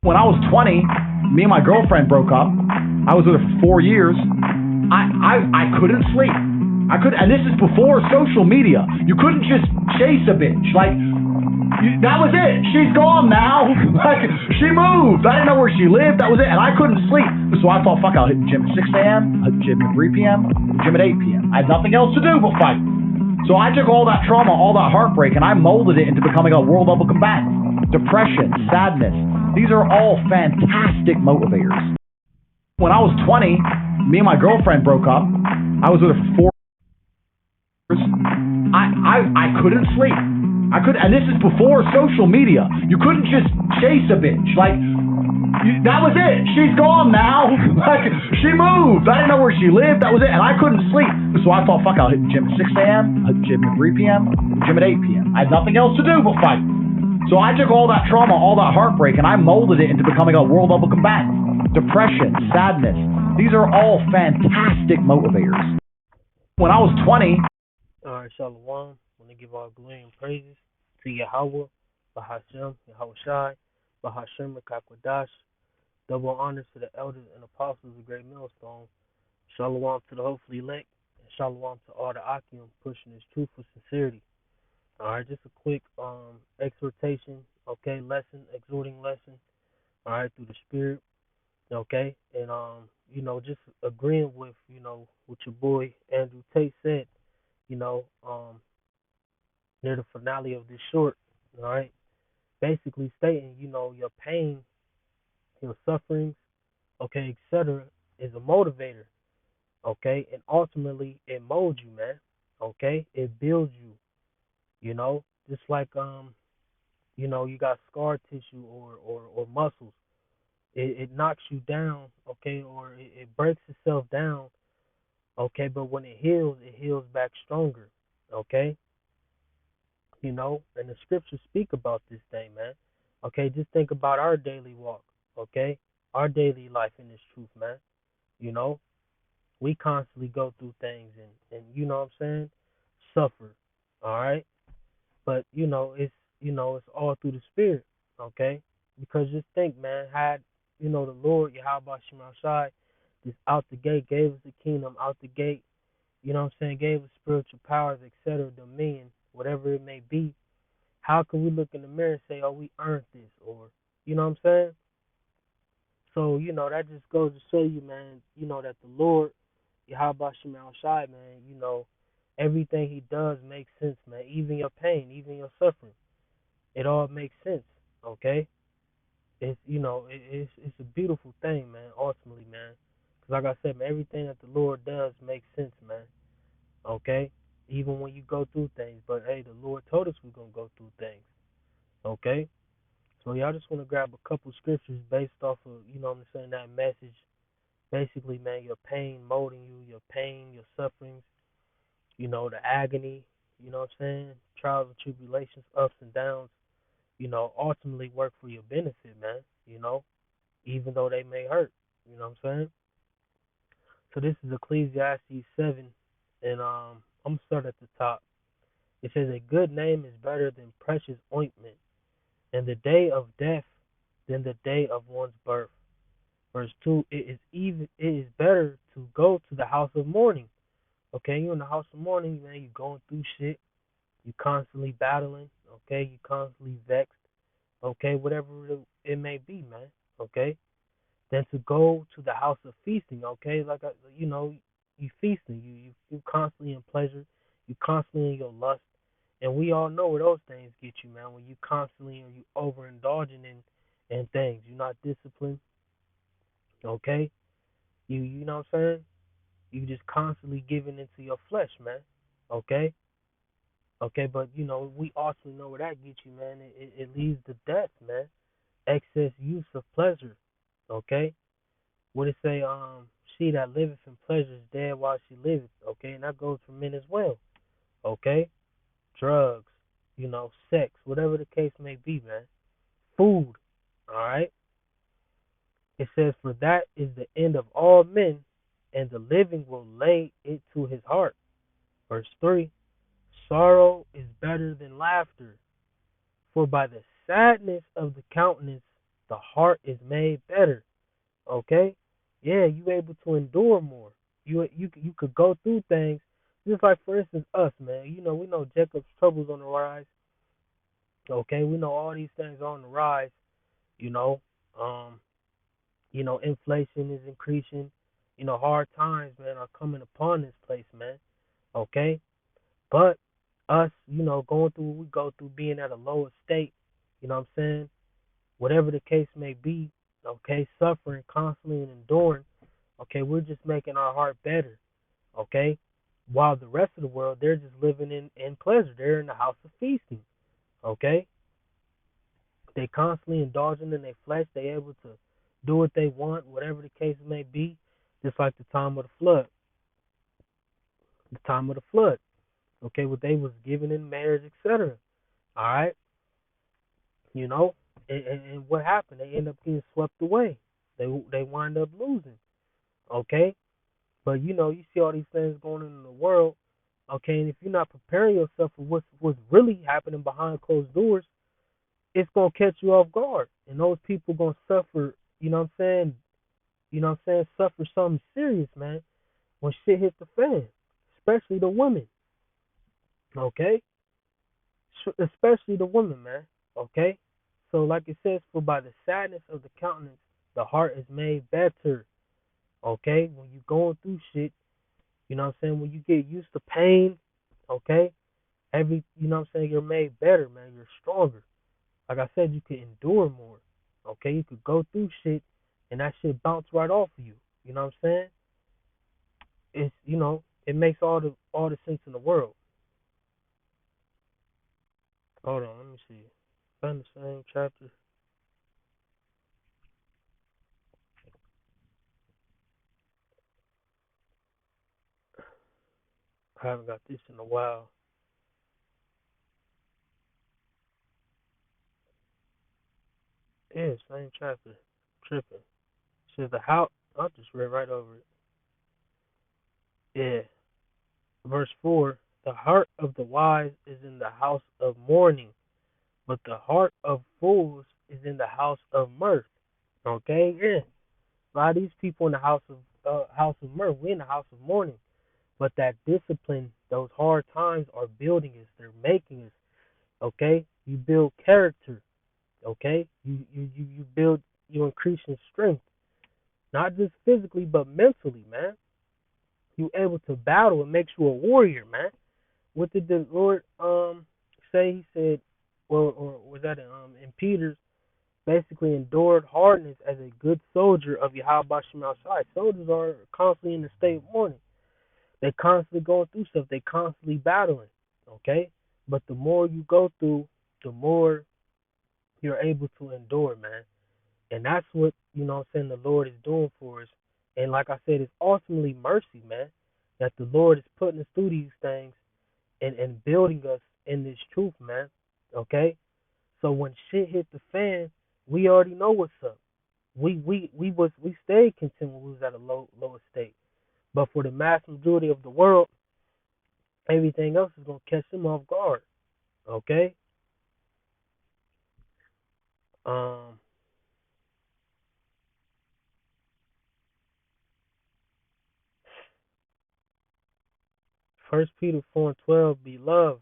When I was 20, me and my girlfriend broke up. I was with her for 4 years. I couldn't sleep. And this is before social media. You couldn't just chase a bitch. That was it. She's gone now. She moved. I didn't know where she lived. That was it. And I couldn't sleep. So I thought, fuck, I'll hit the gym at 6 a.m., hit the gym at 3 p.m., the gym at 8 p.m. I had nothing else to do but fight. So I took all that trauma, all that heartbreak, and I molded it into becoming a world level combatant. Depression, sadness, these are all fantastic motivators. When I was 20, me and my girlfriend broke up. I was with her for 4 years. I couldn't sleep. And this is before social media. You couldn't just chase a bitch. That was it. She's gone now. She moved. I didn't know where she lived. That was it. And I couldn't sleep. So I thought, fuck, I'll hit the gym at 6 a.m., hit the gym at 3 p.m., the gym at 8 p.m. I had nothing else to do but fight. So I took all that trauma, all that heartbreak, and I molded it into becoming a world level combatant. Depression, sadness, these are all fantastic motivators. When I was 20. All right, Shalom. I want to give all glory and praises to Yahweh, Bahashem, Yahweh Shai, Bahashem, Mekakwadash. Double honors to the elders and apostles of Great Millstone. Shalom to the hopefully elect, and shalom to all the Akim pushing this truth with sincerity. All right, just a quick exhortation, okay, exhorting lesson, all right, through the Spirit, okay, and just agreeing with, what your boy Andrew Tate said, near the finale of this short, all right, basically stating, your pain, your sufferings, okay, etc., is a motivator, okay, and ultimately it molds you, man, okay, it builds you, just like you got scar tissue or muscles. It knocks you down, okay, or it breaks itself down, okay, but when it heals back stronger, okay, and the scriptures speak about this thing, man, okay, just think about our daily walk, okay, our daily life in this truth, man, we constantly go through things and you know what I'm saying, suffer, all right, but it's all through the Spirit, okay, because just think, man, had the Lord Yahweh Shema Shai just out the gate gave us the kingdom out the gate, gave us spiritual powers, etc., dominion, whatever it may be, how can we look in the mirror and say, oh, we earned this, or you know what I'm saying? So, that just goes to show you, man, that the Lord, Yahweh Shema Shai, man, everything he does makes sense, man. Even your pain, even your suffering, it all makes sense, okay? It's, it's a beautiful thing, man, ultimately, man. Because like I said, man, everything that the Lord does makes sense, man, okay? Even when you go through things. But, hey, the Lord told us we're going to go through things, okay? So, y'all just want to grab a couple scriptures based off of, that message. Basically, man, your pain molding you, your pain, your sufferings, the agony, trials and tribulations, ups and downs, ultimately work for your benefit, man, even though they may hurt, you know what I'm saying? So this is Ecclesiastes 7, and I'm going to start at the top. It says, a good name is better than precious ointment, and the day of death than the day of one's birth. Verse 2, it is better to go to the house of mourning. Okay, you're in the house of mourning, man, you're going through shit, you're constantly battling, okay, you're constantly vexed, okay, whatever it may be, man, okay, than to go to the house of feasting, okay, you feasting, you constantly in pleasure, you constantly in your lust, and we all know where those things get you, man, when you constantly or you overindulging in things, you're not disciplined, okay, you know what I'm saying, you just constantly giving into your flesh, man, okay, but we also know where that gets you, man, it leads to death, man, excess use of pleasure, okay, what it say, she that liveth in pleasure is dead while she liveth, okay, and that goes for men as well, okay, drugs, sex, whatever the case may be, man, food, all right, it says, for that is the end of all men, and the living will lay it to his heart. Verse 3, sorrow is better than laughter, for by the sadness of the countenance the heart is made better. Okay? Yeah, you able to endure more. You could go through things just like, for instance, us, man. We know Jacob's trouble's on the rise. Okay, we know all these things are on the rise. You know, um, inflation is increasing. Hard times, man, are coming upon this place, man. Okay, but us, going through what we go through, being at a lower state, you know what I'm saying? Whatever the case may be, okay, suffering constantly and enduring, okay, we're just making our heart better, okay? While the rest of the world, they're just living in pleasure. They're in the house of feasting, okay? They constantly indulging in their flesh. They able to do what they want, whatever the case may be, just like the time of the flood. The time of the flood, okay, what they was given in marriage, etc. All right, you know, and what happened? They end up getting swept away. They wind up losing. Okay, but you see all these things going on in the world. Okay, and if you're not preparing yourself for what's really happening behind closed doors, it's gonna catch you off guard, and those people gonna suffer. You know what I'm saying? Suffer something serious, man, when shit hits the fan, especially the women. Okay, especially the women, man. Okay, so like it says, for by the sadness of the countenance, the heart is made better. Okay, when you going through shit, you know what I'm saying. When you get used to pain, okay, you know what I'm saying, you're made better, man. You're stronger. Like I said, you could endure more. Okay, you could go through shit, and that shit bounce right off of you. You know what I'm saying? It makes all the sense in the world. Hold on, let me see. Find the same chapter. I haven't got this in a while. Yeah, same chapter. Tripping. It says the house. I just read right over it. Yeah. Verse 4. The heart of the wise is in the house of mourning, but the heart of fools is in the house of mirth. Okay? Yeah. A lot of these people in the house of mirth, we in the house of mourning. But that discipline, those hard times are building us. They're making us. Okay? You build character. Okay? You build, you increase in strength. Not just physically, but mentally, man. You able to battle. It makes you a warrior, man. What did the Lord say? He said, well, or was that in Peter's? Basically, endured hardness as a good soldier of Yahweh Shema Shai. Soldiers are constantly in the state of mourning. They constantly going through stuff. They constantly battling. Okay, but the more you go through, the more you're able to endure, man. And that's what, I'm saying, the Lord is doing for us. And like I said, it's ultimately mercy, man, that the Lord is putting us through these things and building us in this truth, man. Okay? So when shit hit the fan, we already know what's up. We stayed content when we was at a lower state. But for the mass majority of the world, everything else is gonna catch them off guard. Okay? Um First Peter 4:12, beloved,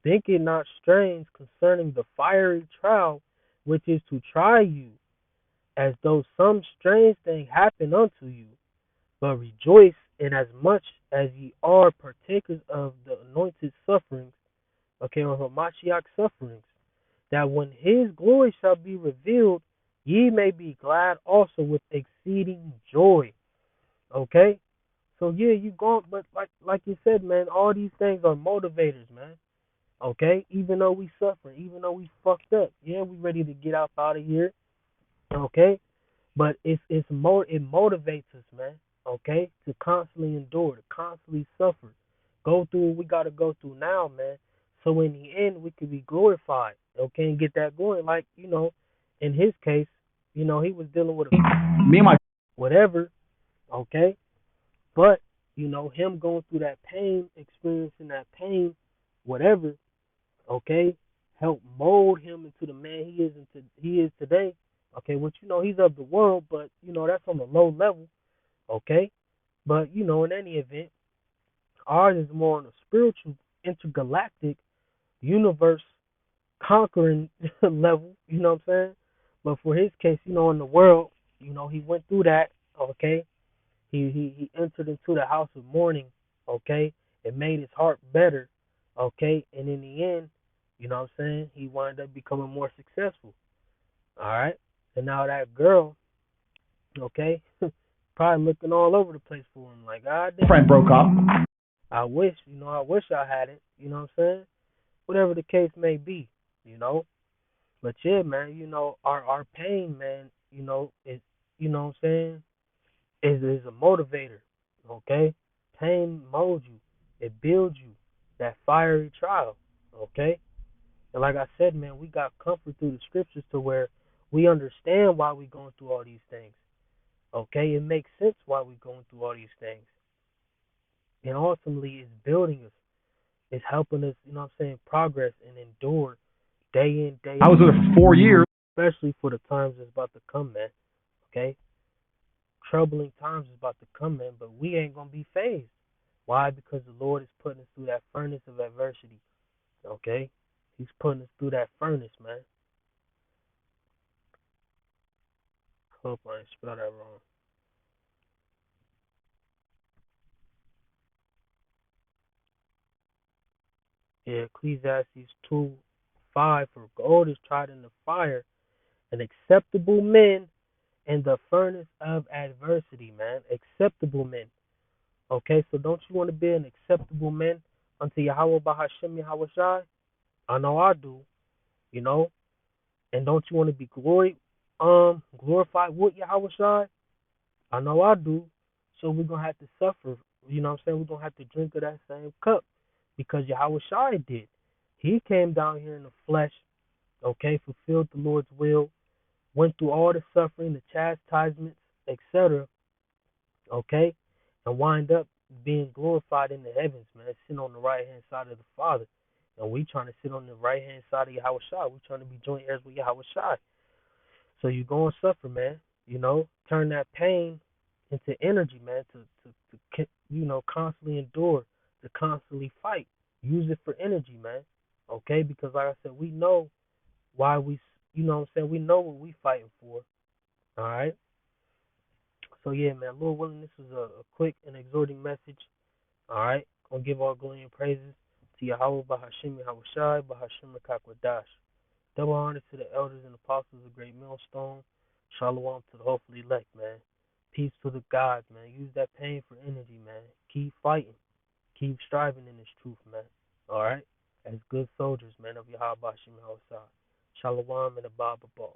think it not strange concerning the fiery trial which is to try you, as though some strange thing happened unto you. But rejoice inasmuch as ye are partakers of the anointed sufferings, okay, or Hamashiach sufferings, that when his glory shall be revealed, ye may be glad also with exceeding joy. Okay? So yeah, you go, but like you said, man, all these things are motivators, man. Okay? Even though we suffer, even though we fucked up, yeah, we ready to get out of here. Okay? But it's more, it motivates us, man. Okay, to constantly endure, to constantly suffer, go through what we got to go through now, man. So in the end, we could be glorified. Okay, and get that going. Like in his case, he was dealing with Me and my whatever. Okay, but him going through that pain, experiencing that pain, whatever. Okay, helped mold him into the man he is today. Okay, which he's of the world, but that's on the low level. Okay, but in any event, ours is more on a spiritual, intergalactic, universe conquering level. You know what I'm saying? But for his case, in the world, he went through that. Okay, he entered into the house of mourning. Okay, it made his heart better. Okay, and in the end, what I'm saying, he wound up becoming more successful. All right, and now that girl, okay, probably looking all over the place for him. Like, God damn, Friend broke up. I wish I had it. You know what I'm saying? Whatever the case may be, you know. But yeah, man, our pain, man, is what I'm saying, is a motivator. Okay? Pain molds you. It builds you. That fiery trial. Okay? And like I said, man, we got comfort through the scriptures to where we understand why we're going through all these things. Okay? It makes sense why we're going through all these things. And ultimately it's building us. It's helping us, progress and endure day in, day out. I was with her for 4 years. Especially for the times that's about to come, man. Okay? Troubling times is about to come, man, but we ain't gonna be phased. Why? Because the Lord is putting us through that furnace of adversity. Okay? He's putting us through that furnace, man. Hope I ain't spell that wrong. Yeah, Ecclesiastes 2:5, for gold is tried in the fire, and acceptable men in the furnace of adversity, man. Acceptable men. Okay, so don't you want to be an acceptable man unto Yahweh Bahashem Yahweh Shai? I know I do, you know. And don't you want to be glorified with Yahweh Shai? I know I do. So we're gonna have to suffer. You know what I'm saying? We're gonna have to drink of that same cup because Yahweh Shai did. He came down here in the flesh, okay, fulfilled the Lord's will, went through all the suffering, the chastisements, etc. Okay, and wind up being glorified in the heavens, man, sitting on the right hand side of the Father. And we trying to sit on the right hand side of Yahweh Shai. We trying to be joint heirs with Yahweh Shai. So you go and suffer, man. Turn that pain into energy, man, to constantly endure, to constantly fight. Use it for energy, man. Okay? Because like I said, we know why we know what we fighting for. All right? So yeah, man, Lord willing, this is a quick and exhorting message. All right? Gonna give all glory and praises to Yahweh Bahashim Yahweh Shai, Bahashim Kakwadash. Double honor to the elders and apostles of Great Millstone. Shalom to the hopefully elect, man. Peace to the gods, man. Use that pain for energy, man. Keep fighting. Keep striving in this truth, man. All right? As good soldiers, man, of Yahweh Shim Shalom and Abba Ball.